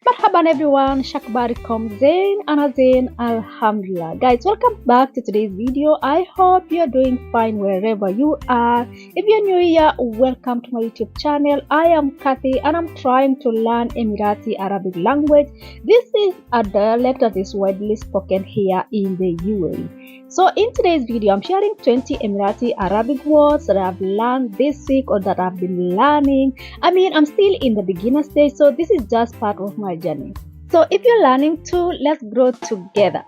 Marhaban everyone, Shakbarikum Zain Anazain Alhamdulillah. Guys, welcome back to today's video. I hope you're doing fine wherever you are. If you're new here, welcome to my YouTube channel. I am Kathy and I'm trying to learn Emirati Arabic language. This is a dialect that is widely spoken here in the UAE. So in today's video, I'm sharing 20 Emirati Arabic words that I've learned this week or that I've been learning. I'm still in the beginner stage, so this is just part of my journey. So if you're learning too, let's grow together.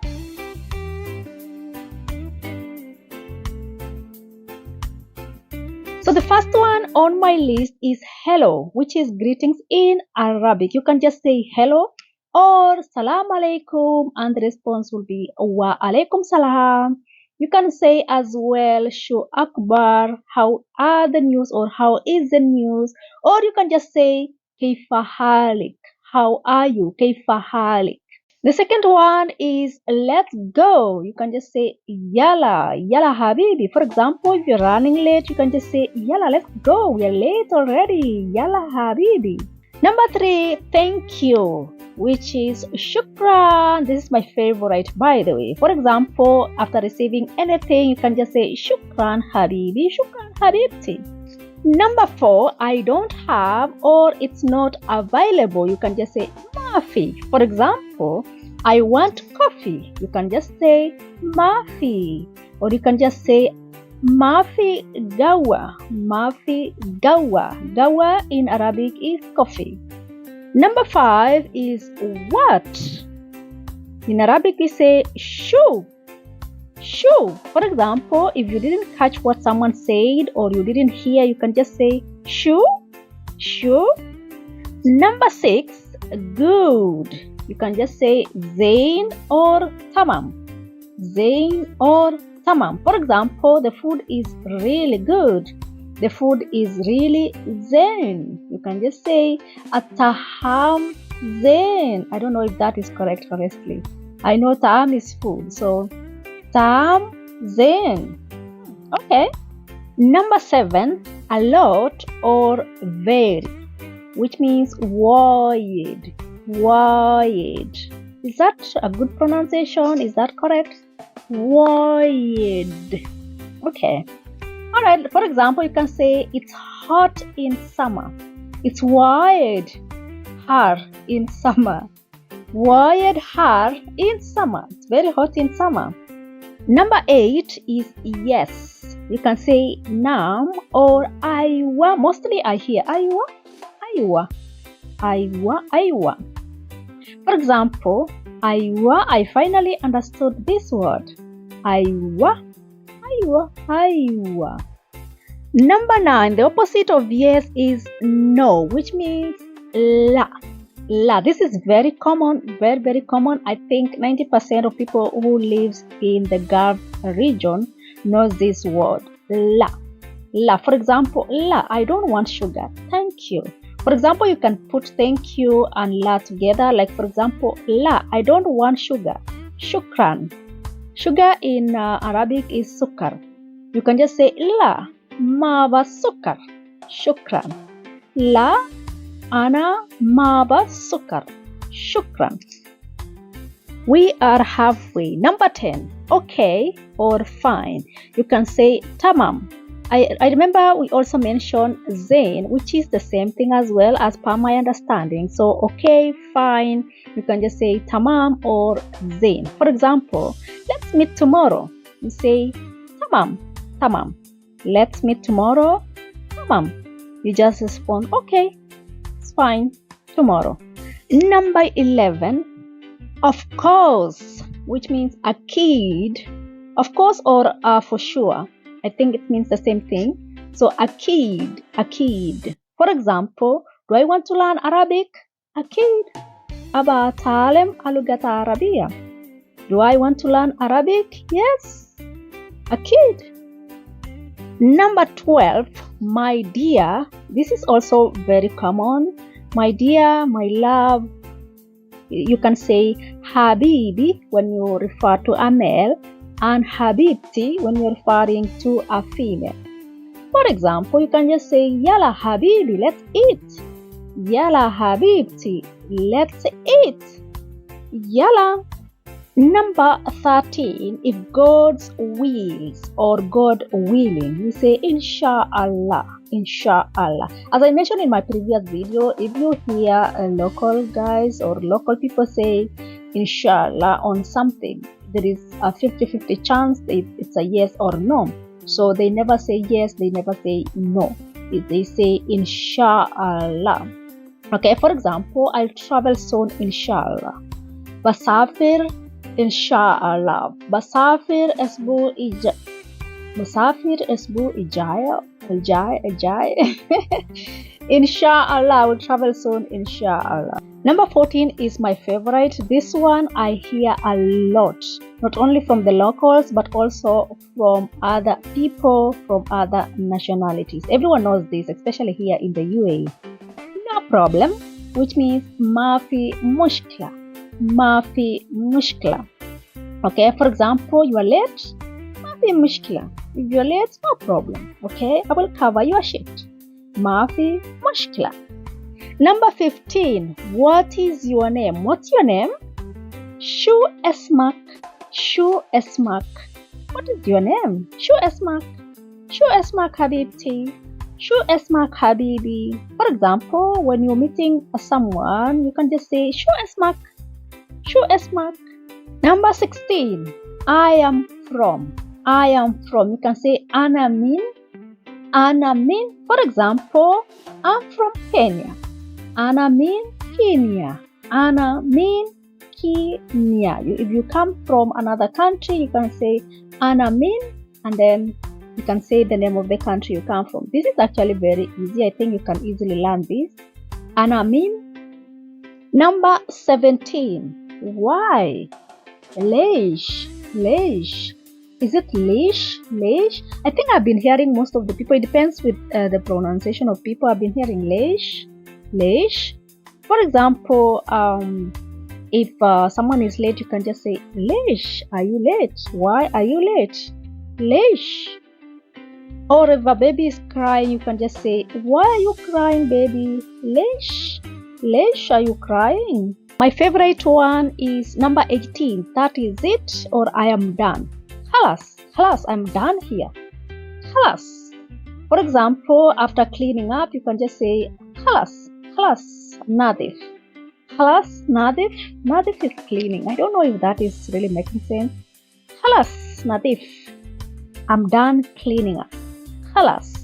So the first one on my list is hello, which is greetings in Arabic. You can just say hello or salam alaikum and the response will be wa alaikum salam. You can say as well shu akbar, how are the news or how is the news, or you can just say kaifa halik, how are you, kaifa halik. The second one is let's go. You can just say yalla, yalla habibi. For example, if you're running late, you can just say yalla, let's go, we're late already, yalla habibi. Number 3, thank you, which is shukran. This is my favorite, by the way. For example, after receiving anything, you can just say shukran habibi, shukran habibti. Number 4, I don't have or it's not available. You can just say mafi. For example, I want coffee. You can just say mafi, or you can just say mafi gawa, mafi gawa. Gawa in Arabic is coffee. Number 5 is what. In Arabic we say shoo. Shoo. For example, if you didn't catch what someone said or you didn't hear, you can just say shoo, shoo. Number 6, good. You can just say zain or tamam. Zain or tamam. For example, the food is really good. The food is really zain. You can just say ataham zain. I don't know if that is correct honestly. I know taham is food, so taham zain. Okay. Number 7, a lot or very, which means wide. Wide. Is that a good pronunciation? Is that correct? Wide. Okay. Alright, for example, you can say it's hot in summer. It's wide har in summer. Wide har in summer. It's very hot in summer. Number 8 is yes. You can say nam or aywa. Mostly I hear aywa, aywa, aywa, aywa. For example, aywa, I finally understood this word. Aywa, aywa, aywa. Number 9, the opposite of yes is no, which means la. La. This is very common, very common. I think 90% of people who lives in the Gulf region knows this word. La. La. For example, la, I don't want sugar. Thank you. For example, you can put thank you and la together. Like for example, la, I don't want sugar. Shukran. Sugar in Arabic is sukar. You can just say la, ma ba sukar. Shukran. La, ana ma ba sukar. Shukran. We are halfway. Number 10, okay or fine. You can say tamam. I remember we also mentioned zain, which is the same thing as well as per my understanding. So okay, fine, you can just say tamam or zain. For example, let's meet tomorrow. You say tamam, tamam. Let's meet tomorrow, tamam. You just respond, okay, it's fine, tomorrow. Number 11, of course, which means akid. Of course or for sure. I think it means the same thing. So akid, akid. For example, do I want to learn Arabic? Akid. Aba ta'alem al-lughat al-arabiyya. Do I want to learn Arabic? Yes. Akid. Number 12, my dear. This is also very common. My dear, my love. You can say habibi when you refer to a male, and habibti when you're referring to a female. For example, you can just say yalla habibi, let's eat. Yalla habibti, Let's eat. Yalla. Number 13, if God's wills or God willing, we say Inshallah. Inshallah. As I mentioned in my previous video, if you hear local guys or local people say Inshallah on something, there is a 50-50 chance if it's a yes or no. So they never say yes, they never say no. They say Inshallah. Okay, for example, I'll travel soon, Inshallah. Basafir, Inshallah. Basafir اسبوع الجاي. Inshallah, I will travel soon, Inshallah. Number 14 is my favorite. This one I hear a lot, not only from the locals but also from other people from other nationalities. Everyone knows this, especially here in the UAE. No problem, which means mafi mushkila. Mafi mushkila. Okay, for example, you are late. Mafi mushkila. If you're late, no problem. Okay, I will cover your shift. Mafi mushkila. Number 15. What is your name? What's your name? Shu esmak. Shu esmak. What is your name? Shu esmak. Shu esmak habibti. Shu esmak habibi. For example, when you're meeting someone, you can just say Shu esmak. Shu esmak. Number 16. I am from. I am from. You can say ana min. Ana min. For example, I'm from Kenya. Ana min Kenya. Ana min Kenya. If you come from another country, you can say ana min, and then you can say the name of the country you come from. This is actually very easy. I think you can easily learn this. Ana min. Number 17. Why? Leish. Leish. Is it leish? Leish? I think I've been hearing most of the people. It depends with the pronunciation of people. I've been hearing leish. Leish. For example, if someone is late, you can just say leish. Are you late? Why are you late? Leish. Or if a baby is crying, you can just say, why are you crying, baby? Leish. Leish, are you crying? My favorite one is number 18. That is it, or I am done. Khalas. Khalas, I'm done here. Khalas. For example, after cleaning up, you can just say khalas. Khalas. Nadif. Khalas. Nadif. Nadif is cleaning. I don't know if that is really making sense. Khalas. Nadif. I'm done cleaning up. Khalas.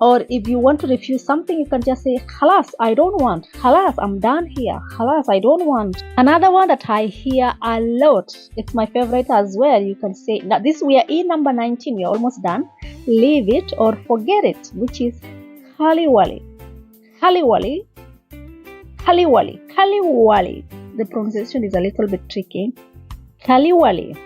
Or if you want to refuse something, you can just say khalas, I don't want. Khalas, I'm done here. Khalas, I don't want. Another one that I hear a lot, it's my favorite as well. You can say, now this we are in number 19, we are almost done. Leave it or forget it, which is khaliwali. Khaliwali. Khaliwali. Khaliwali. The pronunciation is a little bit tricky. Khaliwali.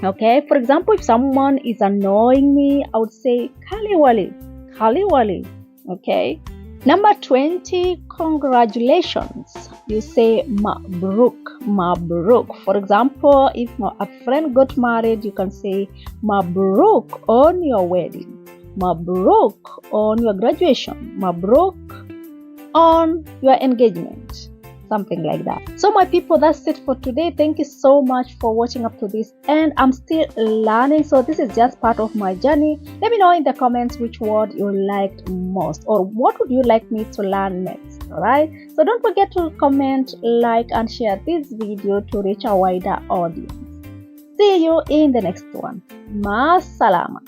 Okay, for example, if someone is annoying me, I would say khaliwali. Khaliwali. Okay. Number 20, congratulations. You say mabruk. Mabruk. For example, if a friend got married, you can say mabruk on your wedding. Mabruk on your graduation. Mabruk on your engagement. Something like that. So my people, that's it for today. Thank you so much for watching up to this, and I'm still learning, so this is just part of my journey. Let me know in the comments which word you liked most, or what would you like me to learn next. All right, so don't forget to comment, like, and share this video to reach a wider audience. See you in the next one. Ma salama.